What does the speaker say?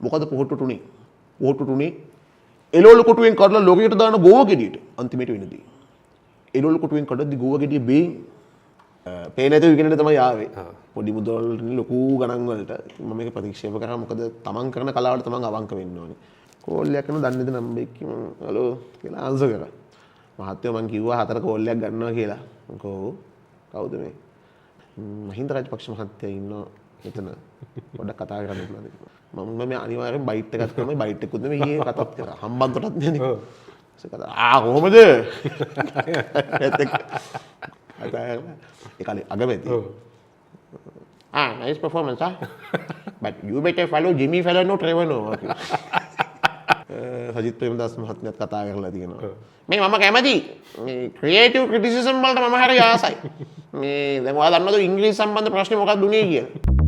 මොකද පොහොට්ටුටුනේ පොහොට්ටුටුනේ එළවලු කොටුවෙන් කඩලා ලෝකයට දාන ගෝව ගෙඩියට අන්තිමට වෙනදී එළවලු කොටුවෙන් කඩද්දි ගෝව ගෙඩිය බේ පේ නැතුව ඉගෙනට තමයි ආවේ පොඩි මුදල් ලොකු ගණන් වලට මම මේක ප්‍රතික්ෂේප කරා මොකද තමන් කරන කලාවට තමන් අවංක වෙන්න ඕනේ කෝල්ලයක් කරන දන්නේ නැද නම්බෙක් හලෝ කියලා ආන්සර් කරා මහත්තයෝ මං කිව්වා 4 කෝල්ලයක් ගන්නවා කියලා මොකෝ කවුද මේ මහින්ද රාජපක්ෂ මහත්තයා ඉන්නවා එතන පොඩ්ඩක් කතා කරන්න පුළුවන්ද මම මේ අනිවාර්යෙන් බයිට් එකක් කරනවා බයිට් එකකුත් නෙමෙයි ඊයේ කතාත් කරා හම්බන්තොටත් නෑනේ කොහොමද ඒ කාලේ අගමැති nice performance but you better follow Jimmy Fallon or Trevor Noah Sajith Premadasa මහත්මයාත් කතා කරලා තියෙනවා මේ මම කැමති මේ ක්‍රියේටිව් ක්‍රිටිසිසම් වලට මම හරි ආසයි මේ දැන් ඔයාලා දන්නවද ඉංග්‍රීසි සම්බන්ධ ප්‍රශ්නේ මොකක්ද උනේ කියලා